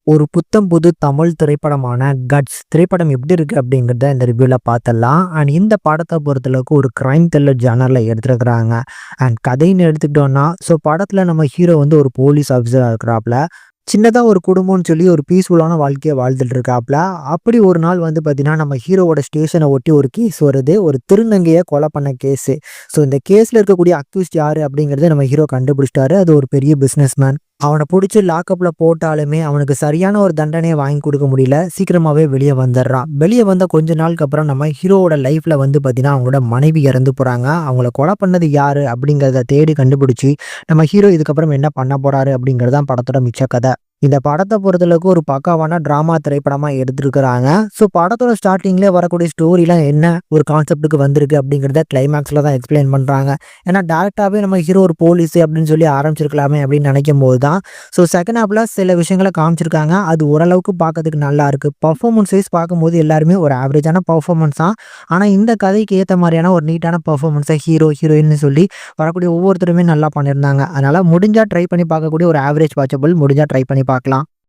ஒரு புத்தம் புது தமிழ் திரைப்படமான கட்ஸ் திரைப்படம் எப்படி இருக்கு அப்படிங்கிறத இந்த ரிவ்யூல பார்த்தலாம். அண்ட் இந்த படத்தை பொறுத்தளவுக்கு ஒரு கிரைம் த்ரில்லர் ஜானர்ல எடுத்திருக்கிறாங்க. அண்ட் கதைன்னு எடுத்துக்கிட்டோம்னா, படத்துல நம்ம ஹீரோ வந்து ஒரு போலீஸ் ஆஃபீஸரா இருக்கிறாப்ல. சின்னதா ஒரு குடும்பம்னு சொல்லி ஒரு பீஸ்ஃபுல்லான வாழ்க்கைய வாழ்ந்துட்டு இருக்காப்ல. அப்படி ஒரு நாள் வந்து பார்த்தீங்கன்னா, நம்ம ஹீரோவோட ஸ்டேஷனை ஒட்டி ஒரு கேஸ் வருது. ஒரு திருநங்கைய கொலை பண்ண கேஸு. இந்த கேஸ்ல இருக்கக்கூடிய அக்யூஸ்ட் யாரு அப்படிங்கிறத நம்ம ஹீரோ கண்டுபிடிச்சிட்டாரு. அது ஒரு பெரிய பிசினஸ் மேன். அவன புடிச்சு லாக்கப்ல போட்டாலுமே, அவனுக்கு சரியான ஒரு தண்டனைய வாங்கி குடுக்க முடியல. சீக்கிரமாவே வெளிய வந்துர்றான். வெளிய வந்த கொஞ்ச நாளுக்கு அப்புறம் நம்ம ஹீரோவோட லைஃப்ல வந்து பார்த்தீங்கன்னா, அவங்களோட மனைவி இறந்து போறாங்க. அவங்கள கொலை பண்ணது யாரு அப்படிங்கிறத தேடி கண்டுபிடிச்சு, நம்ம ஹீரோ இதுக்கப்புறம் என்ன பண்ண போறாரு அப்படிங்கிறது தான் படத்தோட மிச்ச கதை. இந்த படத்த பொறுத்தளவுக்கு ஒரு பக்காவான டிராமா திரைப்படமா எடுத்திருக்கிறாங்க. படத்தோட ஸ்டார்ட்டிங்லயே வரக்கூடிய ஸ்டோரிலாம் என்ன ஒரு கான்செப்ட்க்கு வந்திருக்கு அப்படிங்கிறத கிளைமாக்ஸ்ல தான் எக்ஸ்பிளைன் பண்றாங்க. ஏன்னா டைரக்டாவே நம்ம ஹீரோ ஒரு போலீஸ் அப்படின்னு சொல்லி ஆரம்பிச்சிருக்கலாமே அப்படின்னு நினைக்கும்போது தான் செகண்ட் ஹாஃப்ல சில விஷயங்கள காமிச்சிருக்காங்க. அது ஓரளவுக்கு பார்க்கறதுக்கு நல்லா இருக்கு. பெர்ஃபார்மன்ஸ் வைஸ் பார்க்கும்போது எல்லாருமே ஒரு ஆவரேஜான பெர்ஃபார்மன்ஸ் தான். ஆனா இந்த கதைக்கு ஏத்த மாதிரியான ஒரு நீட்டான பெர்ஃபார்மன்ஸ ஹீரோ, ஹீரோயின்னு சொல்லி வரக்கூடிய ஒவ்வொருத்தருமே நல்லா பண்ணியிருந்தாங்க. அதனால முடிஞ்சா ட்ரை பண்ணி பார்க்கக்கூடிய ஒரு ஆவரேஜ் வாட்சபிள் முடிஞ்சா ட்ரை பண்ணி பார்க்கலாம்.